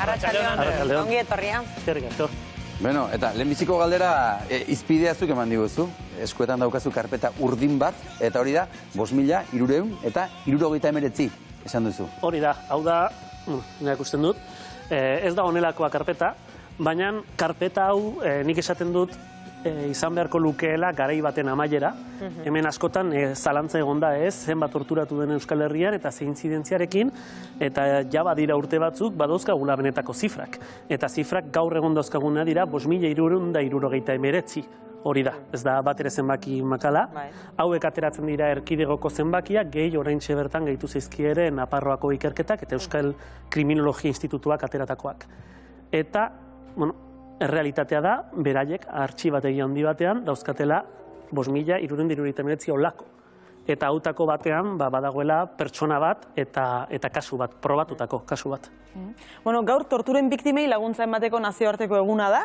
Arratsaldeon. Ongi etorria. Bueno, eta lehenbiziko galdera izpidea zuk eman diguzu. Eskuetan daukazu karpeta urdin bat, eta hori da, 5.379 esan duzu. Hori da, hau da, nire ikusten dut, ez da honelakoa karpeta, baina karpeta hau nik esaten dut izan beharko lukeela garai baten amaiera. Hemen askotan zalantza egonda ez, zenbat torturatu den Euskal Herrian eta zein intzidentziarekin, eta ja badira urte batzuk badauzkagula benetako zifrak. Eta zifrak gaur egon dauzkaguna dira 5.379. Hori da, ez da bat ere zenbaki makala. Hauek ateratzen dira erkidegoko zenbakiak, gehi oraintxe bertan gehitu zaizkiere Nafarroako ikerketak eta Euskal Kriminologia Institutuak ateratakoak. Eta, bueno, errealitatea da, beraiek artxibategi handi batean dauzkatela 5.379 olako. Eta hautako batean badagoela pertsona bat eta kasu bat, probatutako kasu bat. Bueno, gaur torturen biktimei laguntza emateko nazioarteko eguna da.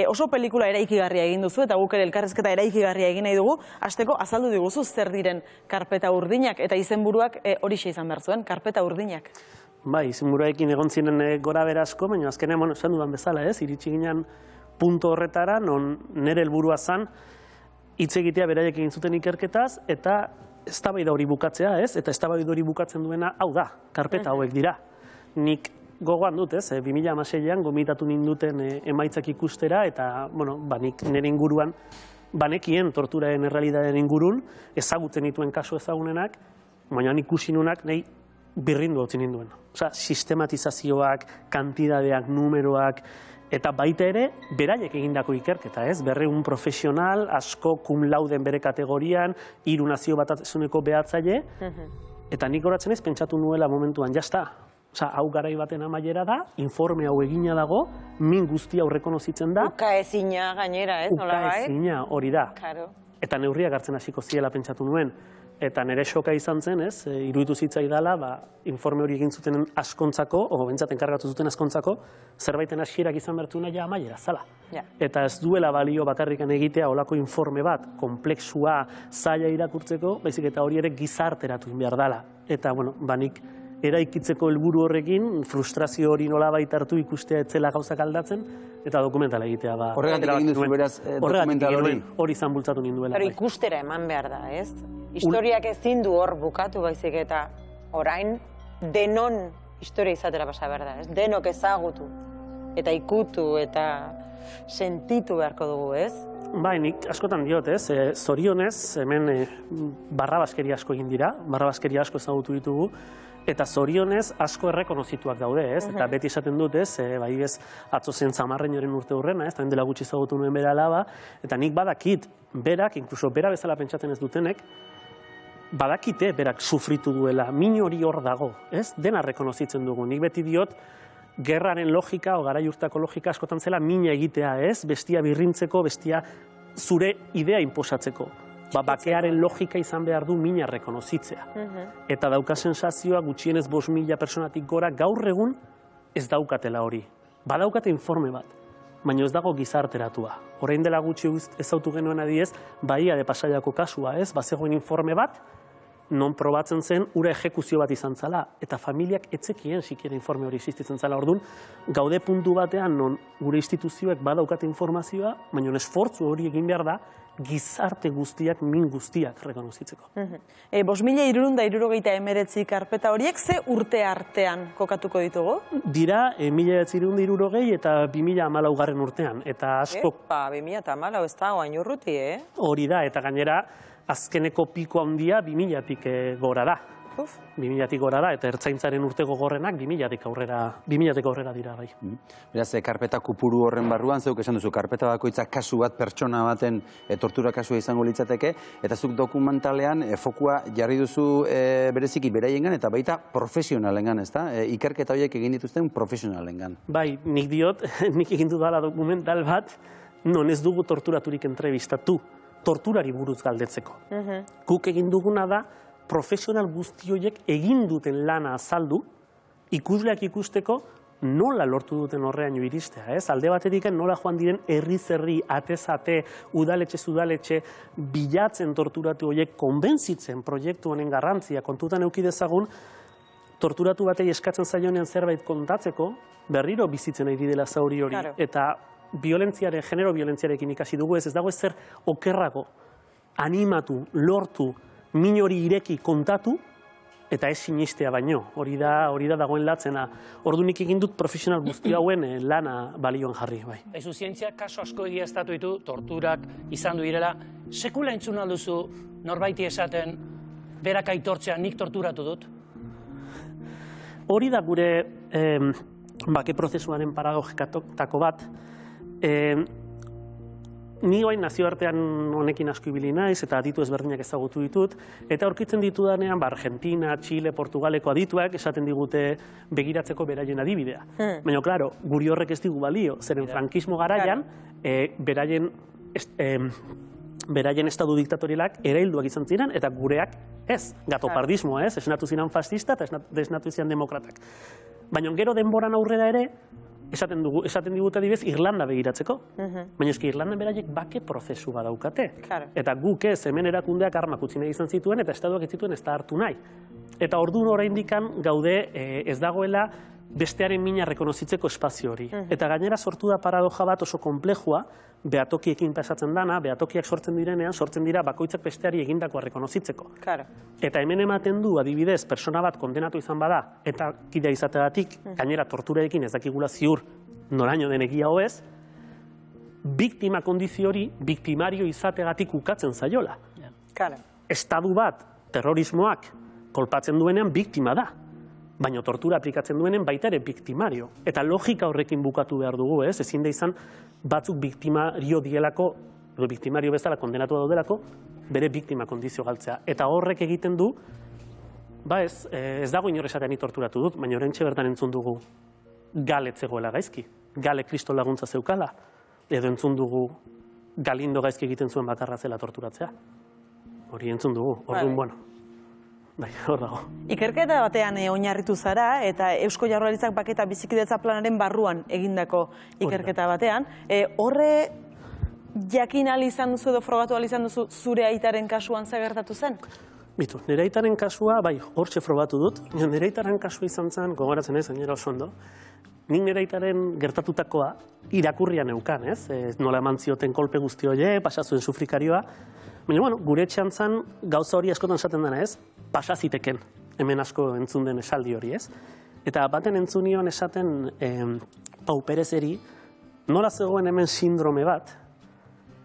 Oso pelikula eraikigarria egin duzu eta guk ere elkarrizketa eraikigarria egin nahi dugu. Hasteko azaldu diguzu zer diren karpeta urdinak eta izenburuak horixe izan behar zuen, karpeta urdinak. Bai, izenburuekin egon ziren gora berasko, baina azkenean, esan dudan bezala, iritsi ginen puntu horretara, non nire helburua zan, hitz egitea beraiek egin zuten ikerketaz, eta eztabaida hori bukatzea, eta eztabaida hori bukatzen duena, hau da, karpeta hauek dira. Nik gogoan dut, 2016an gomitatu ninduten emaitzak ikustera, eta, nik nire inguruan, banekien torturaren errealitateen ingurun, ezagutzen dituen kasu ezagunenak, baina ikusi nunak nahi birrindu hautzen ninduen. Osa, sistematizazioak, kantidadeak, numeroak, eta baita ere, beraiek egindako ikerketa, 200 profesional, asko cum lauden bere kategorian, 3 nazio batasuneko behatzaile, eta nik horatzen ez pentsatu nuela momentuan, jazta. Osa, hau garai baten amaiera da, informe hau egina dago, min guztia aurrekonozitzen da. Ukaezina gainera, nola bai? Ukaezina, hori da. Eta neurriak hartzen hasiko ziela pentsatu nuen. Eta nire xoka izan zen, iruditu zitzaidala, informe hori egin zuten askontzako, o bentsat enkargatu zuten askontzako, zerbaiten hasierak izan bertu nahi amaiera, zala. Eta ez duela balio bakarrikan egitea olako informe bat, komplexua, zaila irakurtzeko, baizik eta hori ere gizarteratu behar dela. Eta, nik eraikitzeko helburu horrekin, frustrazio hori nola baitartu ikustea etzela gauzak aldatzen, eta dokumentala egitea. Horregatik egin duzu beraz dokumental hori? Hori izan bultzatu ninduela. Pero ikustera eman behar da, ez? Historiak ezin du hor bukatu baizik eta orain denon historia izatera pasa behar da, ez? Denok ezagutu eta ikutu eta sentitu beharko dugu, ez? Bai, nik askotan diot, zorionez, hemen barrabaskeria asko egin dira, barrabaskeria asko ezagutu ditugu, eta zorionez asko errekonozituak daude, ez? Eta beti esaten dut, bai ez, atzo zen Zamarreñoren urte hurrena, ez? Dela gutxi ezagutu nuen bere alaba, eta nik badakit, berak, inkluso bera bezala pentsatzen ez dutenek, badakite berak sufritu duela, min hori hor dago, ez? Dena rekonozitzen dugu. Nik beti diot, gerraren logika, o garai urtako logika askotan zela mina egitea, ez? Bestia birrintzeko, bestia zure idea inposatzeko. Bakearen logika izan behar du mina rekonozitzea. Eta dauka sensazioa gutxienez 5.000 personatik gora gaur egun ez daukatela hori. Badaukate informe bat, baina ez dago gizarteratua. Orain dela gutxi ezautu genuen adiez, Bahia de Pasaiako kasua, ez? Bazegoen informe bat, non probatzen zen ura ejekuzio bat izan zala, eta familiak etzekien sikiera informe hori existitzen zala. Orduan, gaude puntu batean non gure instituzioek badaukate informazioa, baina esfortzu hori egin behar da, gizarte guztiak, min guztiak rekonozitzeko. 5.379 karpeta horiek ze urte artean kokatuko ditugu? Dira 1960 eta 2014 urtean. Eta asko... 2014 ez da, oain urruti, Hori da, eta gainera azkeneko piko handia 2000-tik gora da. 2000-tik gora da, eta ertzaintzaren urte gogorrenak 2000-tik aurrera dira, bai. Beraz, karpeta kupuru horren barruan, zeuk esan duzu, karpeta bakoitza kasu bat, pertsona baten tortura kasua izango litzateke, eta zuk dokumentalean fokua jarri duzu bereziki beraiengan, eta baita profesionalengan, ez da? Ikerketa horiek egin dituzten profesionalengan. Bai, nik diot, nik egin dudala dokumental bat, non ez dugu torturaturik entrevistatu, torturari buruz galdetzeko. Guk egin duguna da, profesional guzti horiek egin duten lana azaldu, ikusleak ikusteko nola lortu duten horreaino iristea, ez? Alde batetik nola joan diren herri-zerri, atez-ate, udaletxe bilatzen torturatu horiek konbentzitzen proiektu honen garrantzia kontutan eduki dezagun, torturatu batei eskatzen zaionean zerbait kontatzeko, berriro bizitzen ari dela zauri hori. Eta genero violentziarekin ikasi dugu ez dago ezer okerrago, animatu, lortu, min hori ireki kontatu, eta ez sinistea baino, hori da dagoen latzena. Ordunik egin dut profesional guzti hauen lana balioan jarri, bai. Aizu, zientziak kaso asko egiaztatu ditu, torturak izan du direla, sekula entzun alduzu norbaiti esaten, berak aitortzea nik torturatu dut? Hori da gure bake prozesuaren paradojikatako bat. Ni guain nazioartean honekin asko ibili naiz eta aditu ezberdinak ezagutu ditut, eta aurkitzen ditudanean Argentina, Chile, Portugaleko adituak esaten digute begiratzeko beraien adibidea. Baina, klaro, guri horrek ez digu balio, zeren frankismo garaian, beraien estadu diktatorialak erailduak izan ziren, eta gureak ez, gatopardismoa ez, esnatu ziren fascista eta esnatu ziren demokratak. Baina gero denboran aurrera ere, esaten digute adibidez Irlanda begiratzeko. Baina eski Irlandan beraiek bake prozesu bat daukate. Eta guk ez, hemen erakundeak armak utzi nahi izan zituen, eta estatuak ez zituen ez da hartu nahi. Eta orduan oraindikan gaude ez dagoela bestearen mina rekonozitzeko espazio hori. Eta gainera sortu da paradoja bat oso konplejua, behatokiekin pasatzen dana, behatokiak sortzen direnean, sortzen dira bakoitzak besteari egindakoa rekonozitzeko. Eta hemen ematen du, adibidez, persona bat kondenatu izan bada, eta kidea izateagatik, gainera torturarekin ez dakigula ziur noraino den egia hoez, biktima kondizio hori, biktimario izateagatik ukatzen zaiola. Estadu bat, terrorismoak, kolpatzen duenean biktima da. Baina tortura aplikatzen duenen baita ere biktimario. Eta logika horrekin bukatu behar dugu, ez? Ezin da izan batzuk biktimario dielako, edo biktimario bezala kondenatu daudelako, bere biktima kondizio galtzea. Eta horrek egiten du, ez dago inor esatean torturatu dut, baina oraintxe bertan entzun dugu Gale zegoela gaizki, Gale kriston laguntza zeukala, edo entzun dugu Galindo gaizki egiten zuen bakarra zela torturatzea. Hori entzun dugu, orduan, bueno. Bai, hor dago. Ikerketa batean oinarritu zara, eta Eusko Jaurlaritzak bake eta bizikidetza planaren barruan egindako ikerketa batean. Horre jakin ahal izan duzu edo frogatu ahal izan duzu zure aitaren kasuan zer gertatu zen? Bitu, nire aitaren kasua, bai, hortxe frogatu dut. Nire aitaren kasua izan zen, gogoratzen ez, gainera oso ondo. Nik nire aitaren gertatutakoa irakurrian neukan, ez? Nola eman zioten kolpe guzti horiek, pasazuen sufrikarioa. Baina, bueno, gure etxean zen gauza hori askotan esaten dena, ez? Pasaziteken, hemen asko entzun den esaldi hori, ez? Eta baten entzunion esaten Pau Perezeri, nola zegoen hemen sindrome bat,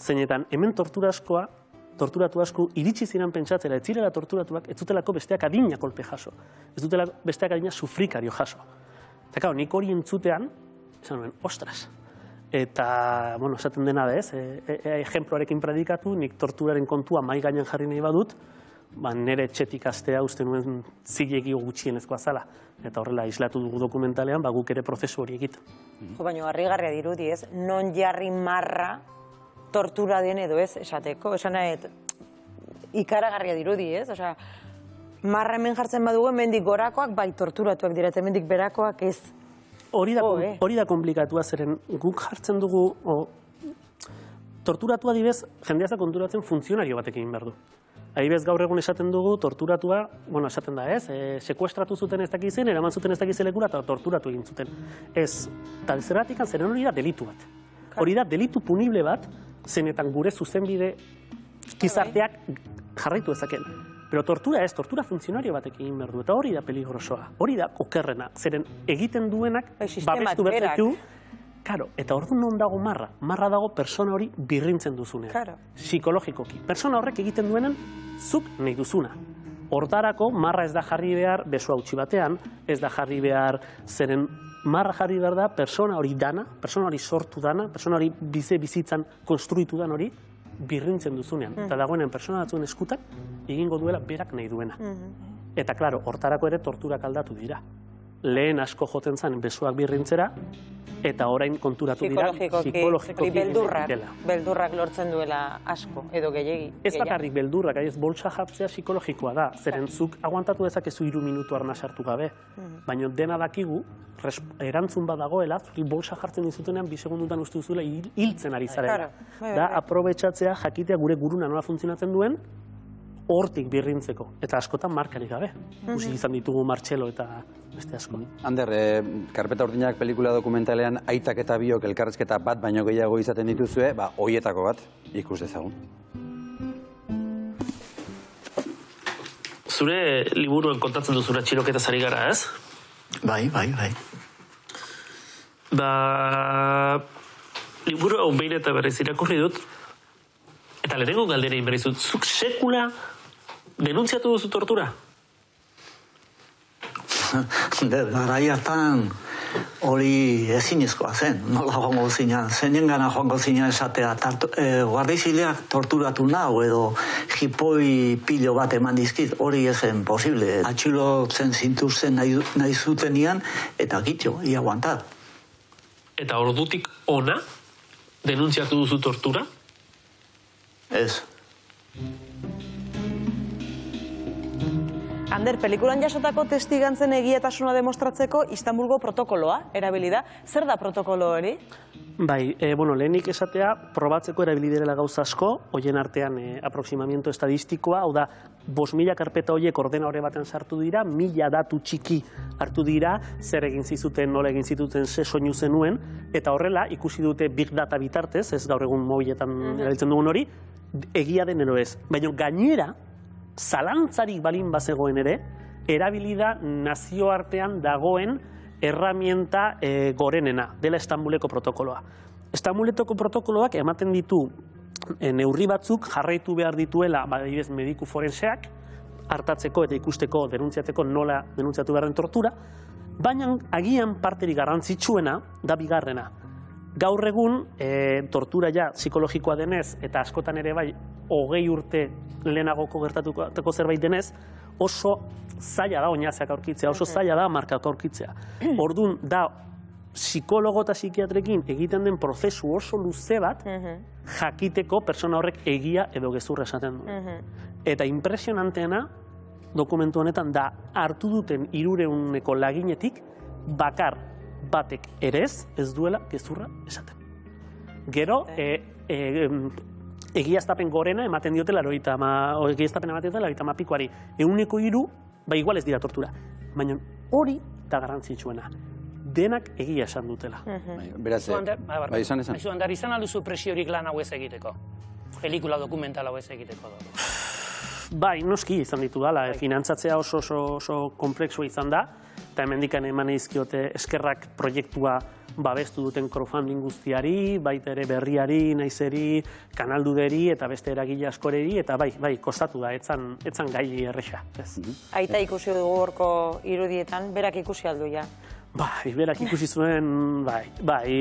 zeinetan hemen torturatu asko iritsi ziren pentsatzera, ez zirela torturatuak, ez dutelako besteak adina kolpe jaso, ez dutelako besteak adina sufrikario jaso. Eta kao, nik hori entzutean, esan nuen, ostras. Eta, bueno, esaten dena da ez, ejemploarekin predikatu, nik torturaren kontua mai gainean jarri nahi badut, nire etxetik astea uste nuen zilegi gutxienezkoa zala. Eta horrela, islatu dugu dokumentalean, guk ere prozesu hori egiten. Baina, harrigarria dirudi ez, non jarri marra tortura den edo ez esateko, esan ikaragarria dirudi ez, osea, marra hemen jartzen badugu, hemendik gorakoak bai torturatuak dira, hemendik berakoak ez. Hori da komplikatua zeren guk jartzen dugu, torturatua adibez, jendea ez da konturatzen funtzionario batekin behar du. Adibez gaur egun esaten dugu, torturatua, bueno, esaten da ez, sekuestratu zuten ez dakizen, eraman zuten ez dakizelekura eta torturatu egin zuten. Ez, eta zergatik zeren hori da delitu bat. Hori da delitu punible bat, zenetan gure zuzenbide gizarteak jarraitu ezaken. Pero tortura ez, tortura funtzionario batekin egin behar du, eta hori da peligrosoa, hori da okerrena, zeren egiten duenak babestu berzetu. Karo, eta orduan non dago marra? Marra dago persona hori birrintzen duzunean, psikologikoki. Persona horrek egiten duenen zuk nahi duzuna. Hortarako marra ez da jarri behar beso hautsi batean, ez da jarri behar zeren marra jarri behar da persona hori dana, persona hori sortu dana, persona hori bizitzan konstruitu dan hori, birrintzen duzunean. Eta dagoenen persona batzuen eskutak egingo duela berak nahi duena. Eta, klaro, hortarako ere torturak aldatu dira. Lehen asko joten zen besoak birrintzera, eta orain konturatu dira psikologikoki dela. Beldurrak lortzen duela asko, edo gehiagi. Ez bakarrik beldurrak, ez boltsa jartzea psikologikoa da. Zeren zuk aguantatu dezakezu 3 minutu arna sartu gabe. Baina dena dakigu, erantzun badagoela, zuri bolsa jartzen dizutenean 2 segundutan uste duzula hiltzen ari zarela. Da, aprobetxatzea, jakitea gure guruna nola funtzionatzen duen, hortik birrintzeko, eta askotan markarik gabe. Ikusi izan ditugu Martxelo eta beste asko. Ander, Karpeta Urdinak pelikula dokumentalean aitak eta biok elkarrizketa bat baino gehiago izaten dituzue, hoietako bat ikus dezagun. Zure liburuen kontatzen du zure atxiloketaz ari gara, ez? Bai. Liburu hau behin eta berriz irakurri dut, eta lehenengo galderein berriz dut, zuk sekula denuntziatu duzu tortura? Garaiatan hori ezinezkoa zen, nola joango zina, zeinen gana joango zina esatea, guardizileak torturatu nau edo jipoi pilo bat eman dizkit, hori ezen posible. Atxilotzen zintuzten nahi zutenian, eta gitxo, ia aguantar. Eta ordutik ona denuntziatu duzu tortura? Ez. Ander, pelikulan jasotako testigantzen egiatasuna demostratzeko Istanbulgo protokoloa erabili da. Zer da protokolo hori? Bai, lehenik esatea, probatzeko erabili direla gauza asko, hoien artean aproximamiento estadistikoa, hau da, 5.000 karpeta horiek ordena hori baten sartu dira, 1.000 datu txiki hartu dira, zer egin zizuten, nola egin zituten, ze soinu zenuen, eta horrela, ikusi dute big data bitartez, ez gaur egun mobiletan erabiltzen dugun hori, egia den edo ez. Baina gainera, zalantzarik balin bazegoen ere, erabili da nazioartean dagoen erramienta gorenena, dela Istanbuleko protokoloa. Istanbuleko protokoloak ematen ditu neurri batzuk jarraitu behar dituela, adibidez mediku forenseak, hartatzeko eta ikusteko, denuntziateko nola denuntziatu behar den tortura, baina agian parterik garrantzitsuena da bigarrena. Gaur egun, tortura ja psikologikoa denez, eta askotan ere bai, 20 urte lehenagoko gertatuko zerbait denez, oso zaila da oinazeak aurkitzea, oso zaila da markak aurkitzea. Orduan, da psikologo eta psikiatrekin egiten den prozesu oso luze bat, jakiteko pertsona horrek egia edo gezurra esaten du. Eta impresionanteena, dokumentu honetan, da hartu duten 300 laginetik, bakar batek ere ez duela gezurra esaten. Gero, egiaztapen gorena ematen diotela, egiaztapen ematen diotela, 30 103, igual ez dira tortura. Baina hori da garrantzitsuena. Denak egia esan dutela. Beraz, bai, esan. Aizu, Ander, izan alduzu presiorik lan hau ez egiteko? Pelikula dokumental hau ez egiteko? Bai, noski izan ditu dala. Finantzatzea oso komplexua izan da, eta hemendikan eman izkiote eskerrak proiektua babestu duten crowdfunding guztiari, baita ere berriari, naizeri, kanalduderi eta beste eragile askoreri, eta bai, kostatu da, etzan gai erresa. Aita ikusi dugu horko irudietan, berak ikusi aldu ja. Bai, berak ikusi zuen, bai,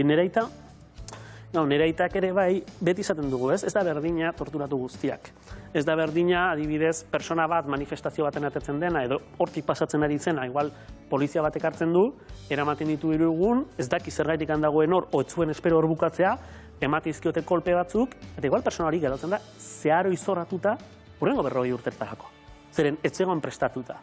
nire aitak ere bai, beti izaten dugu, ez da berdina torturatu guztiak. Ez da berdina, adibidez, persona bat manifestazio baten atetzen dena, edo hortik pasatzen ari zena, igual polizia batek hartzen du, eramaten ditu 3 egun, ez daki zergaitik handagoen hor, oetzuen espero hor bukatzea, ematizkiote kolpe batzuk, eta igual persona hori geratzen da, zeharo izorratuta, hurrengo 40 urtetarako. Zeren, etzegoen prestatuta.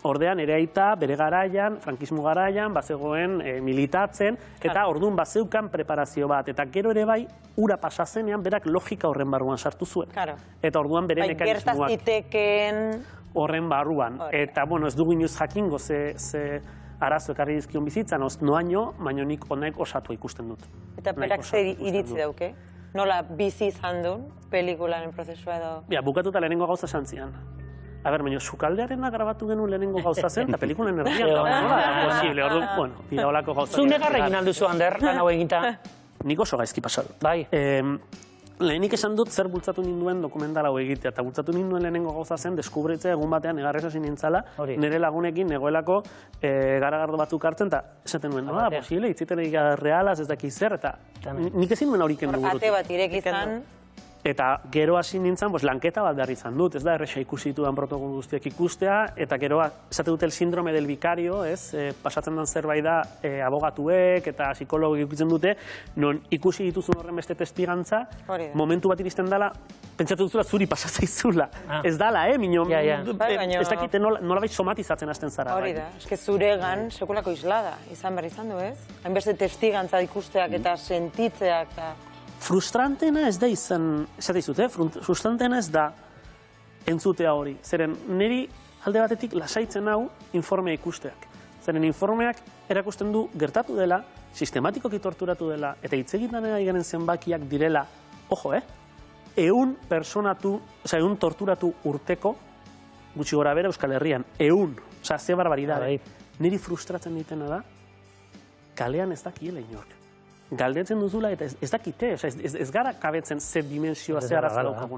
Ordean, ere aita, bere garaian, frankismo garaian, bazegoen militatzen, eta orduan bazeukan preparazio bat. Eta gero ere bai, ura pasazenean, berak logika horren barruan sartu zuen. Eta orduan bere mekanismoak gertaziteken horren barruan. Eta, bueno, ez dugu inoiz jakingo ze arazo ekarri dizkion bizitzan, noaino, baina nik honek osatu ikusten dut. Eta berak zer iritzi dauke? Nola bizi izan duen pelikularen prozesua edo? Bukatuta lehenengo gauza santzian. Baina sukaldearena grabatu genuen lehenengo gauza zen, eta pelikulen erdian da posible, orduan, bueno, dira olako gauza. Zu negarrekin alduzu, Ander, lan hau egita? Nik oso gaizki pasatu. Bai. Lehenik esan dut zer bultzatu ninduen dokumental hau egitea, eta bultzatu ninduen lehenengo gauza zen, deskubritzea egun batean negarrez hasi nintzala, nire lagunekin negoelako garagardo batzuk hartzen, eta esaten nuen, posible, itziten egitea realaz ez daki zer, eta nik ezin nuen auriken dugu. Ate bat irek izan. Eta gero hasi nintzen, lanketa bat behar izan dut, ez da, erresa ikusi ditudan protokolo guztiak ikustea, eta gero, esate dute el síndrome del vicario, pasatzen den zerbait da, abogatuek eta psikologik ikusten dute, non ikusi dituzun horren beste testigantza, momentu bat iristen dela, pentsatu duzula zuri pasatzaizula. Ez dala, minon, ez dakite nolabait somatizatzen hasten zara. Hori da, eske zuregan sekulako islada, izan behar izan du, ez? Hainbeste testigantza ikusteak eta sentitzeak eta... Frustrantena ez da izan, esate izut, frustrantena ez da entzutea hori. Zeren niri alde batetik lasaitzen hau informea ikusteak. Zeren informeak erakusten du gertatu dela, sistematikoki torturatu dela, eta hitz egiten ari garen zenbakiak direla, ojo, 100 torturatu urteko, gutxi gora bera Euskal Herrian, 100, osea, ze barbaridade. Niri frustratzen ditena da, kalean ez dakiela inork. Galdetzen duzula eta ez dakite, ez gara kabetzen ze dimensioa, ze arazo daukagun.